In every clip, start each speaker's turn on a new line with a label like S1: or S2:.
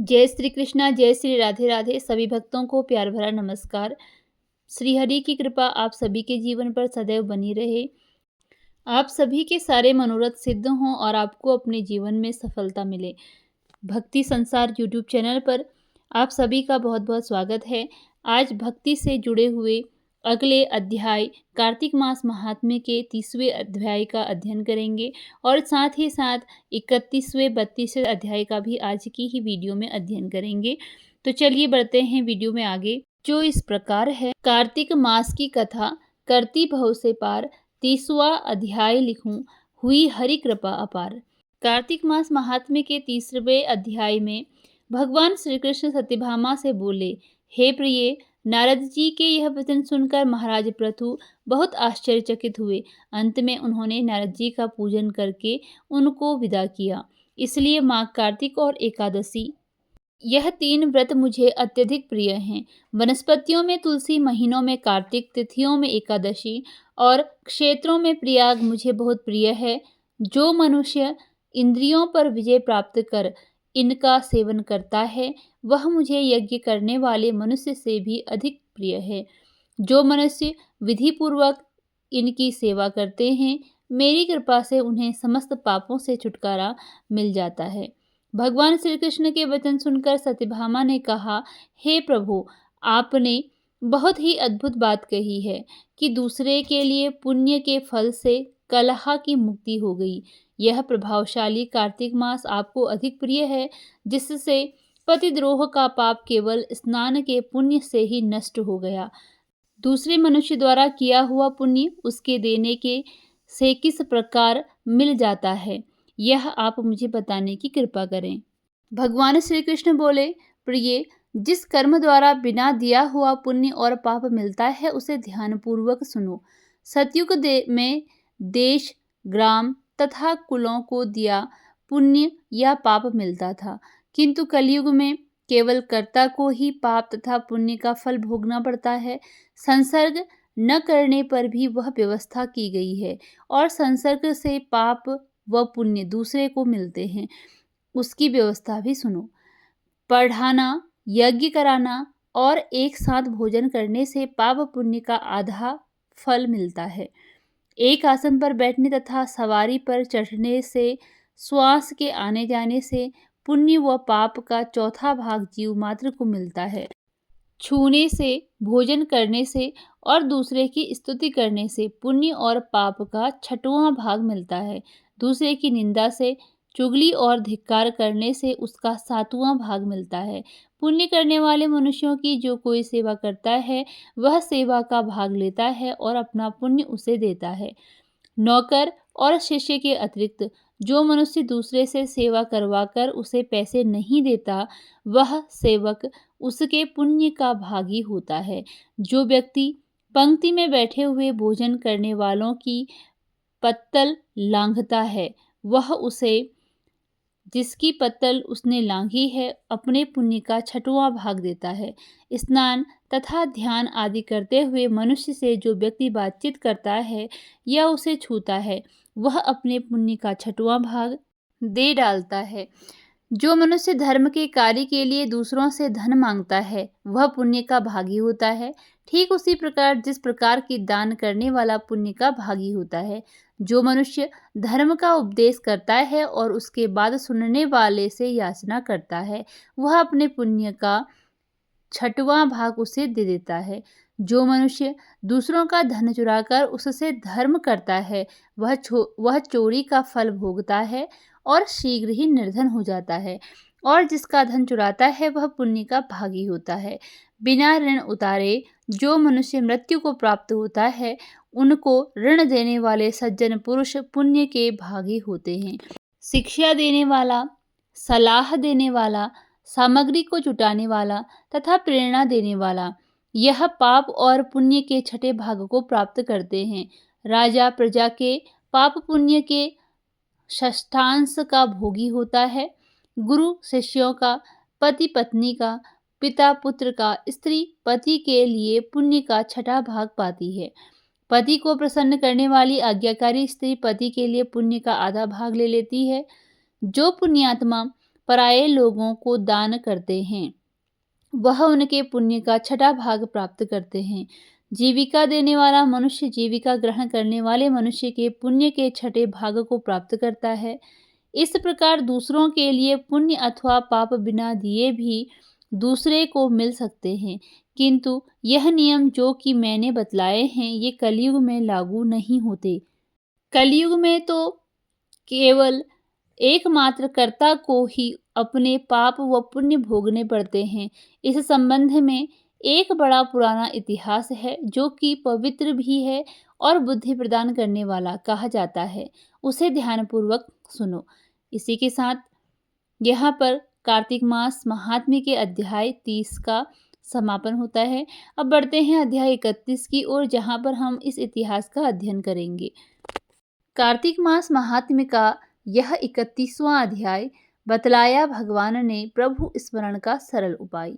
S1: जय श्री कृष्णा, जय श्री राधे राधे। सभी भक्तों को प्यार भरा नमस्कार। श्री हरि की कृपा आप सभी के जीवन पर सदैव बनी रहे। आप सभी के सारे मनोरथ सिद्ध हों और आपको अपने जीवन में सफलता मिले। भक्ति संसार यूट्यूब चैनल पर आप सभी का बहुत बहुत स्वागत है। आज भक्ति से जुड़े हुए अगले अध्याय कार्तिक मास महात्म्य के 30वें अध्याय का अध्ययन करेंगे और साथ ही साथ 31वें 32वें अध्याय का भी आज की ही वीडियो में अध्ययन करेंगे। तो चलिए बढ़ते हैं वीडियो में आगे, जो इस प्रकार है। कार्तिक मास की कथा करती भव से पार, 30वां अध्याय लिखूं, हुई हरि कृपा अपार। कार्तिक मास महात्म्य के 30वें अध्याय में भगवान श्री कृष्ण सत्यभामा से बोले, हे प्रिय, नारद जी के यह वचन सुनकर महाराज पृथु बहुत आश्चर्यचकित हुए। अंत में उन्होंने नारद जी का पूजन करके उनको विदा किया। इसलिए माघ, कार्तिक और एकादशी, यह 3 व्रत मुझे अत्यधिक प्रिय हैं। वनस्पतियों में तुलसी, महीनों में कार्तिक, तिथियों में एकादशी और क्षेत्रों में प्रयाग मुझे बहुत प्रिय है। जो मनुष्य इंद्रियों पर विजय प्राप्त कर इनका सेवन करता है, वह मुझे यज्ञ करने वाले मनुष्य से भी अधिक प्रिय है। जो मनुष्य विधि पूर्वक इनकी सेवा करते हैं, मेरी कृपा से उन्हें समस्त पापों से छुटकारा मिल जाता है। भगवान श्री कृष्ण के वचन सुनकर सत्यभामा ने कहा, हे प्रभु, आपने बहुत ही अद्भुत बात कही है कि दूसरे के लिए पुण्य के फल से कलह की मुक्ति हो गई। यह प्रभावशाली कार्तिक मास आपको अधिक प्रिय है, जिससे पतिद्रोह का पाप केवल स्नान के पुण्य से ही नष्ट हो गया। दूसरे मनुष्य द्वारा किया हुआ पुण्य उसके देने के से किस प्रकार मिल जाता है, यह आप मुझे बताने की कृपा करें। भगवान श्री कृष्ण बोले, प्रिय, जिस कर्म द्वारा बिना दिया हुआ पुण्य और पाप मिलता है, उसे ध्यानपूर्वक सुनो। सतयुग में देश, ग्राम तथा कुलों को दिया पुण्य या पाप मिलता था, किंतु कलयुग में केवल कर्ता को ही पाप तथा पुण्य का फल भोगना पड़ता है। संसर्ग न करने पर भी वह व्यवस्था की गई है और संसर्ग से पाप व पुण्य दूसरे को मिलते हैं, उसकी व्यवस्था भी सुनो। पढ़ाना, यज्ञ कराना और एक साथ भोजन करने से पाप पुण्य का आधा फल मिलता है। एक आसन पर बैठने तथा सवारी पर चढ़ने से, श्वास के आने जाने से पुण्य व पाप का चौथा भाग जीव मात्र को मिलता है। छूने से, भोजन करने से और दूसरे की स्तुति करने से पुण्य और पाप का 6वां भाग मिलता है। दूसरे की निंदा से, चुगली और धिक्कार करने से उसका 7वां भाग मिलता है। पुण्य करने वाले मनुष्यों की जो कोई सेवा करता है, वह सेवा का भाग लेता है और अपना पुण्य उसे देता है। नौकर और शिष्य के अतिरिक्त जो मनुष्य दूसरे से सेवा करवाकर उसे पैसे नहीं देता, वह सेवक उसके पुण्य का भागी होता है। जो व्यक्ति पंक्ति में बैठे हुए भोजन करने वालों की पत्तल लांघता है, वह उसे, जिसकी पत्तल उसने लांघी है, अपने पुण्य का 6वां भाग देता है। स्नान तथा ध्यान आदि करते हुए मनुष्य से जो व्यक्ति बातचीत करता है या उसे छूता है, वह अपने पुण्य का 6वां भाग दे डालता है। जो मनुष्य धर्म के कार्य के लिए दूसरों से धन मांगता है, वह पुण्य का भागी होता है। ठीक उसी प्रकार जिस प्रकार की दान करने वाला पुण्य का भागी होता है। जो मनुष्य धर्म का उपदेश करता है और उसके बाद सुनने वाले से याचना करता है, वह अपने पुण्य का 6वां भाग उसे दे देता है। जो मनुष्य दूसरों का धन चुराकर उससे धर्म करता है, वह चोरी का फल भोगता है और शीघ्र ही निर्धन हो जाता है। और जिसका धन चुराता है, वह पुण्य का भागी होता है। बिना ऋण उतारे जो मनुष्य मृत्यु को प्राप्त होता है, उनको ऋण देने वाले सज्जन पुरुष पुण्य के भागी होते हैं। शिक्षा देने वाला, सलाह देने वाला, सामग्री को जुटाने वाला तथा प्रेरणा देने वाला, यह पाप और पुण्य के 6ठे भाग को प्राप्त करते हैं। राजा प्रजा के पाप पुण्य के षष्ठांश का भोगी होता है। गुरु शिष्यों का, पति पत्नी का, पिता पुत्र का, स्त्री पति के लिए पुण्य का 6ठा भाग पाती है। पति को प्रसन्न करने वाली आज्ञाकारी स्त्री पति के लिए पुण्य का आधा भाग ले लेती है। जो पुण्यात्मा पराये लोगों को दान करते हैं, वह उनके पुण्य का छठा भाग प्राप्त करते हैं। जीविका देने वाला मनुष्य जीविका ग्रहण करने वाले मनुष्य के पुण्य के छठे भाग को प्राप्त करता है। इस प्रकार दूसरों के लिए पुण्य अथवा पाप बिना दिए भी दूसरे को मिल सकते हैं, किंतु यह नियम जो कि मैंने बतलाए हैं ये कलयुग में लागू नहीं होते। कलयुग में तो केवल एकमात्र कर्ता को ही अपने पाप व पुण्य भोगने पड़ते हैं। इस संबंध में एक बड़ा पुराना इतिहास है जो कि पवित्र भी है और बुद्धि प्रदान करने वाला कहा जाता है। उसे ध्यानपूर्वक सुनो। इसी के साथ यहाँ पर कार्तिक मास महात्म्य के अध्याय 30 का समापन होता है। अब बढ़ते हैं अध्याय 31 की ओर, जहाँ पर हम इस इतिहास का अध्ययन करेंगे। कार्तिक मास महात्म्य का यह 31वां अध्याय बतलाया भगवान ने प्रभु स्मरण का सरल उपाय।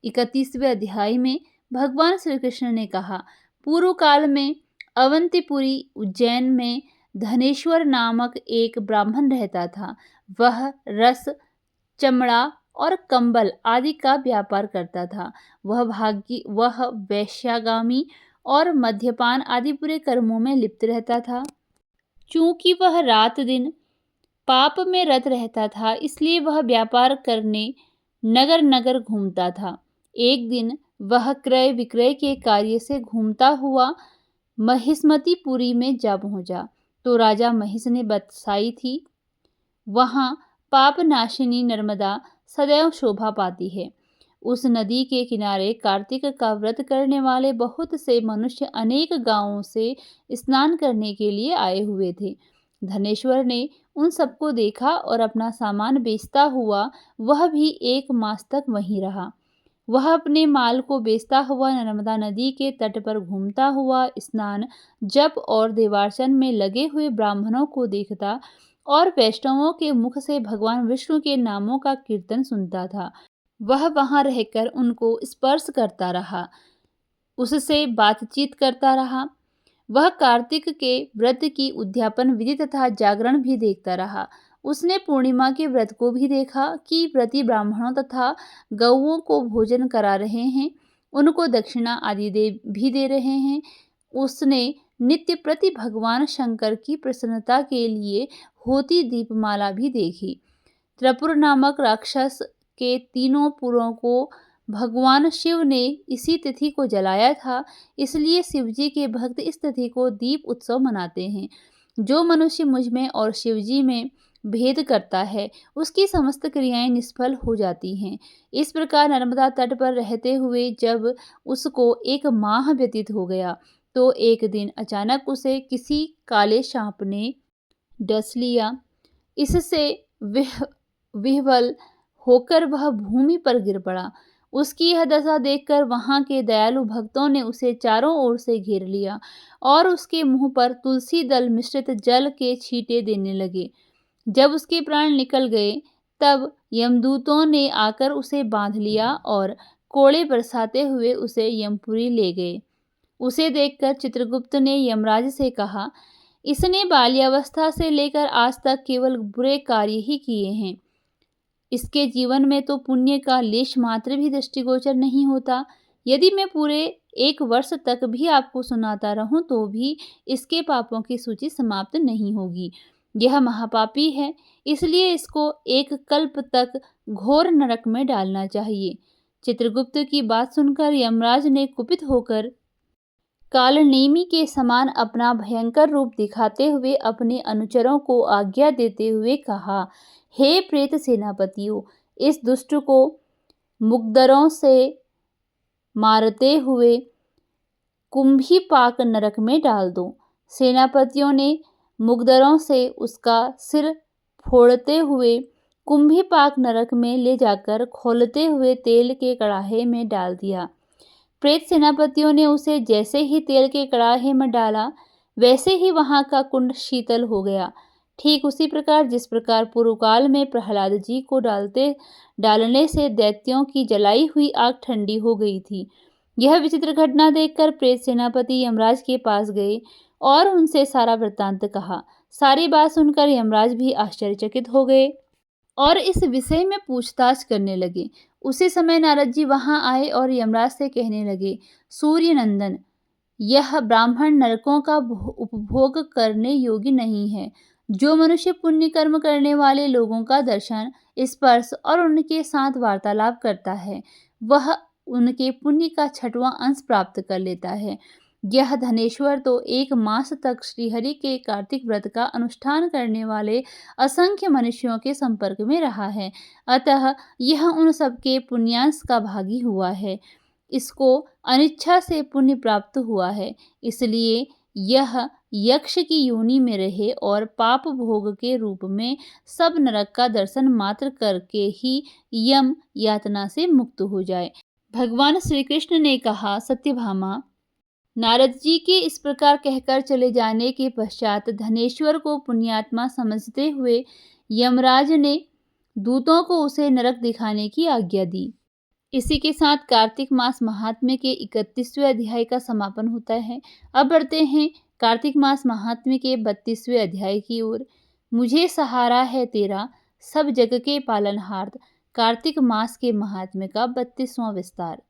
S1: 31वें अध्याय में भगवान श्री कृष्ण ने कहा, पूर्व काल में अवंतीपुरी उज्जैन में धनेश्वर नामक एक ब्राह्मण रहता था। वह रस, चमड़ा और कंबल आदि का व्यापार करता था। वह वैश्यागामी और मद्यपान आदि बुरे कर्मों में लिप्त रहता था। चूंकि वह रात दिन पाप में रत रहता था, इसलिए वह व्यापार करने नगर नगर घूमता था। एक दिन वह क्रय विक्रय के कार्य से घूमता हुआ महिष्मतीपुरी में जा पहुंचा, तो राजा महिष ने बसाई थी। वहां पाप नाशिनी नर्मदा सदैव शोभा पाती है। उस नदी के किनारे कार्तिक का व्रत करने वाले बहुत से मनुष्य अनेक गांवों से स्नान करने के लिए आए हुए थे। धनेश्वर ने उन सबको देखा और अपना सामान बेचता हुआ वह भी 1 मास तक वहीं रहा। वह अपने माल को बेचता हुआ नर्मदा नदी के तट पर घूमता हुआ स्नान, जप और देवार्चन में लगे हुए ब्राह्मणों को देखता और वैष्णवों के मुख से भगवान विष्णु के नामों का कीर्तन सुनता था। वह वहां रहकर उनको स्पर्श करता रहा, उससे बातचीत करता रहा। वह कार्तिक के व्रत की उद्यापन विधि तथा जागरण भी देखता रहा। उसने पूर्णिमा के व्रत को भी देखा कि व्रती ब्राह्मणों तथा गौओं को भोजन करा रहे हैं, उनको दक्षिणा आदि भी दे रहे हैं। उसने नित्य प्रति भगवान शंकर की प्रसन्नता के लिए होती दीपमाला भी देखी। त्रिपुर नामक राक्षस के 3 पुरों को भगवान शिव ने इसी तिथि को जलाया था, इसलिए शिवजी के भक्त इस तिथि को दीप उत्सव मनाते हैं। जो मनुष्य मुझ में और शिवजी में भेद करता है, उसकी समस्त क्रियाएं निष्फल हो जाती हैं। इस प्रकार नर्मदा तट पर रहते हुए जब उसको 1 माह व्यतीत हो गया, तो एक दिन अचानक उसे किसी काले सांप ने डस लिया। इससे विह्वल होकर वह भूमि पर गिर पड़ा। उसकी यह दशा देखकर वहां के दयालु भक्तों ने उसे चारों ओर से घेर लिया और उसके मुंह पर तुलसी दल मिश्रित जल के छींटे देने लगे। जब उसके प्राण निकल गए, तब यमदूतों ने आकर उसे बांध लिया और कोड़े बरसाते हुए उसे यमपुरी ले गए। उसे देखकर चित्रगुप्त ने यमराज से कहा, इसने बाल्यावस्था से लेकर आज तक केवल बुरे कार्य ही किए हैं। इसके जीवन में तो पुण्य का लेश मात्र भी दृष्टिगोचर नहीं होता। यदि मैं पूरे 1 वर्ष तक भी आपको सुनाता रहूं तो भी इसके पापों की सूची समाप्त नहीं होगी। यह महापापी है, इसलिए इसको 1 कल्प तक घोर नरक में डालना चाहिए। चित्रगुप्त की बात सुनकर यमराज ने कुपित होकर कालनेमी के समान अपना भयंकर रूप दिखाते हुए अपने अनुचरों को आज्ञा देते हुए कहा, हे प्रेत सेनापतियों, इस दुष्ट को मुग्दरों से मारते हुए कुंभीपाक नरक में डाल दो। सेनापतियों ने मुग्दरों से उसका सिर फोड़ते हुए कुंभीपाक नरक में ले जाकर खौलते हुए तेल के कड़ाहे में डाल दिया। प्रेत सेनापतियों ने उसे जैसे ही तेल के कड़ाहे में डाला, वैसे ही वहां का कुंड शीतल हो गया। ठीक उसी प्रकार जिस प्रकार पूर्व काल में प्रहलाद जी को डालने से दैत्यों की जलाई हुई आग ठंडी हो गई थी। यह विचित्र घटना देखकर प्रेत सेनापति यमराज के पास गए और उनसे सारा वृत्तांत कहा। सारी बात सुनकर यमराज भी आश्चर्यचकित हो गए। और इस विषय में पूछताछ करने लगे। उसी समय नारद जी वहां आए और यमराज से कहने लगे, सूर्य नंदन, यह ब्राह्मण नरकों का उपभोग करने योग्य नहीं है। जो मनुष्य पुण्य कर्म करने वाले लोगों का दर्शन, स्पर्श और उनके साथ वार्तालाप करता है, वह उनके पुण्य का 6वां अंश प्राप्त कर लेता है। यह धनेश्वर तो 1 मास तक श्रीहरि के कार्तिक व्रत का अनुष्ठान करने वाले असंख्य मनुष्यों के संपर्क में रहा है, अतः यह उन सबके पुण्यांश का भागी हुआ है। इसको अनिच्छा से पुण्य प्राप्त हुआ है, इसलिए यह यक्ष की योनि में रहे और पाप भोग के रूप में सब नरक का दर्शन मात्र करके ही यम यातना से मुक्त हो जाए। भगवान श्री कृष्ण ने कहा, सत्यभामा, नारद जी के इस प्रकार कहकर चले जाने के पश्चात धनेश्वर को पुण्यात्मा समझते हुए यमराज ने दूतों को उसे नरक दिखाने की आज्ञा दी। इसी के साथ कार्तिक मास महात्म्य के 31वें अध्याय का समापन होता है। अब बढ़ते हैं कार्तिक मास महात्म्य के 32वें अध्याय की ओर। मुझे सहारा है तेरा, सब जग के पालनहार। कार्तिक मास के महात्म्य का 32वां विस्तार।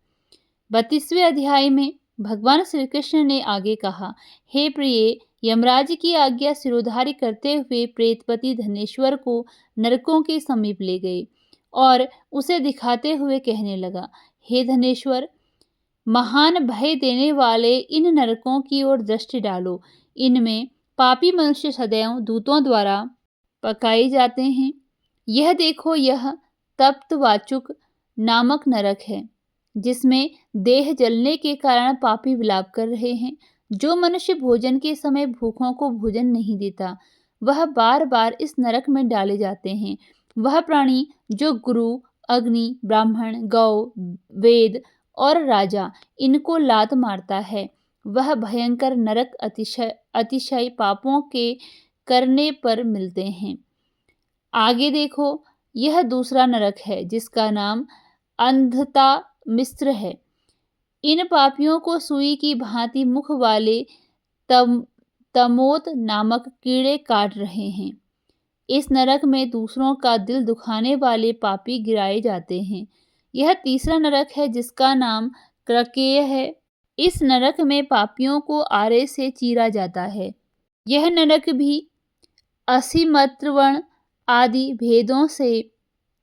S1: 32वें अध्याय में भगवान श्री कृष्ण ने आगे कहा, हे प्रिय, यमराज की आज्ञा सिरोधारी करते हुए प्रेतपति धनेश्वर को नरकों के समीप ले गए और उसे दिखाते हुए कहने लगा, हे धनेश्वर, महान भय देने वाले इन नरकों की ओर दृष्टि डालो। इनमें पापी मनुष्य सदैव दूतों द्वारा पकाए जाते हैं। यह देखो, यह तप्त वाचुक नामक नरक है, जिसमें देह जलने के कारण पापी विलाप कर रहे हैं। जो मनुष्य भोजन के समय भूखों को भोजन नहीं देता, वह बार बार इस नरक में डाले जाते हैं। वह प्राणी जो गुरु, अग्नि, ब्राह्मण, गौ, वेद और राजा इनको लात मारता है, वह भयंकर नरक अतिशय पापों के करने पर मिलते हैं। आगे देखो, यह दूसरा नरक है जिसका नाम अंधता मिश्र है। इन पापियों को सुई की भांति मुख वाले तमोत नामक कीड़े काट रहे हैं। इस नरक में दूसरों का दिल दुखाने वाले पापी गिराए जाते हैं। यह तीसरा नरक है जिसका नाम क्रकेय है। इस नरक में पापियों को आरे से चीरा जाता है। यह नरक भी असीमत्रवण आदि भेदों से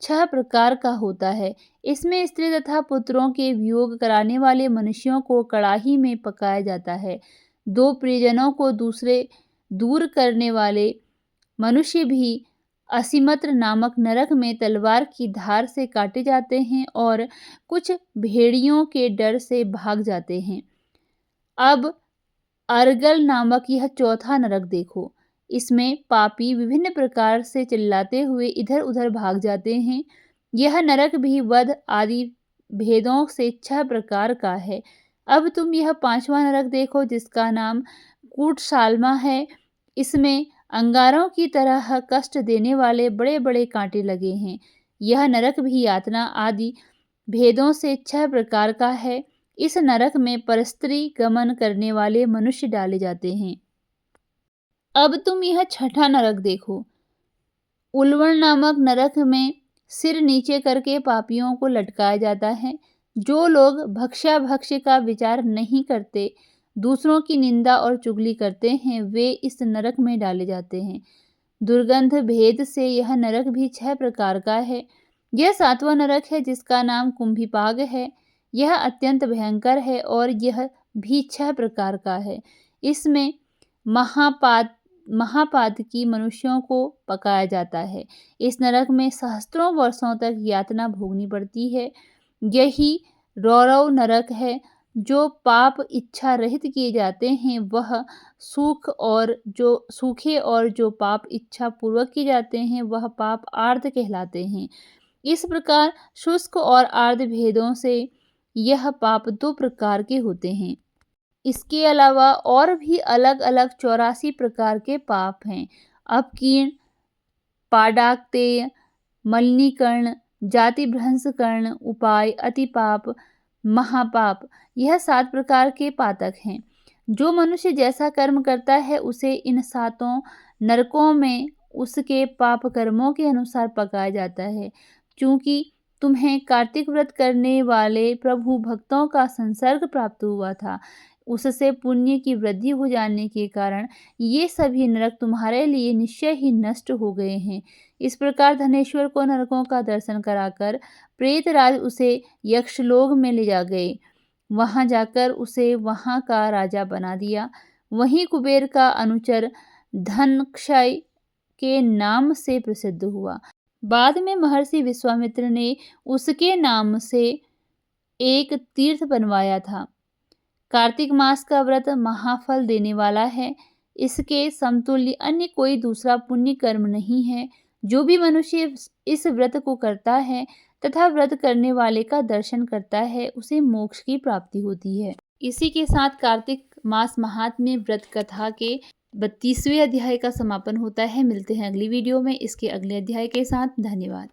S1: 6 प्रकार का होता है। इसमें स्त्री तथा पुत्रों के वियोग कराने वाले मनुष्यों को कड़ाही में पकाया जाता है। 2 प्रियजनों को दूर करने वाले मनुष्य भी असीमत्र नामक नरक में तलवार की धार से काटे जाते हैं और कुछ भेड़ियों के डर से भाग जाते हैं। अब अर्गल नामक यह चौथा नरक देखो। इसमें पापी विभिन्न प्रकार से चिल्लाते हुए इधर उधर भाग जाते हैं। यह नरक भी वध आदि भेदों से 6 प्रकार का है। अब तुम यह 5वां नरक देखो जिसका नाम कूटसालमा है। इसमें अंगारों की तरह कष्ट देने वाले बड़े बड़े कांटे लगे हैं। यह नरक भी यातना आदि भेदों से 6 प्रकार का है। इस नरक में परस्त्री गमन करने वाले मनुष्य डाले जाते हैं। अब तुम यह 6ठा नरक देखो। उल्वण नामक नरक में सिर नीचे करके पापियों को लटकाया जाता है। जो लोग भक्ष्य का विचार नहीं करते, दूसरों की निंदा और चुगली करते हैं, वे इस नरक में डाले जाते हैं। दुर्गंध भेद से यह नरक भी 6 प्रकार का है। यह 7वां नरक है जिसका नाम कुंभीपाग है। यह अत्यंत भयंकर है और यह भी 6 प्रकार का है। इसमें महापातकी मनुष्यों को पकाया जाता है। इस नरक में सहस्त्रों वर्षों तक यातना भोगनी पड़ती है। यही रौरव नरक है। जो पाप इच्छा रहित किए जाते हैं वह सूखे और जो पाप इच्छा पूर्वक किए जाते हैं वह पाप आर्द कहलाते हैं। इस प्रकार शुष्क और आर्द भेदों से यह पाप 2 प्रकार के होते हैं। इसके अलावा और भी अलग अलग 84 प्रकार के पाप हैं। अपकीर्ण, पाडाक्तेय, मलिनीकरण, जाति भ्रंश कर्ण, उपाय, अतिपाप, महापाप, यह 7 प्रकार के पातक हैं। जो मनुष्य जैसा कर्म करता है उसे इन 7 नरकों में उसके पाप कर्मों के अनुसार पकाया जाता है। चूँकि तुम्हें कार्तिक व्रत करने वाले प्रभु भक्तों का संसर्ग प्राप्त हुआ था, उससे पुण्य की वृद्धि हो जाने के कारण ये सभी नरक तुम्हारे लिए निश्चय ही नष्ट हो गए हैं। इस प्रकार धनेश्वर को नरकों का दर्शन कराकर प्रेतराज उसे यक्षलोक में ले जा गए। वहां जाकर उसे वहां का राजा बना दिया। वहीं कुबेर का अनुचर धनक्षय के नाम से प्रसिद्ध हुआ। बाद में महर्षि विश्वामित्र ने उसके नाम से एक तीर्थ बनवाया था। कार्तिक मास का व्रत महाफल देने वाला है। इसके समतुल्य अन्य कोई दूसरा पुण्य कर्म नहीं है। जो भी मनुष्य इस व्रत को करता है तथा व्रत करने वाले का दर्शन करता है, उसे मोक्ष की प्राप्ति होती है। इसी के साथ कार्तिक मास महात्म्य व्रत कथा के 32वें अध्याय का समापन होता है। मिलते हैं अगली वीडियो में इसके अगले अध्याय के साथ। धन्यवाद।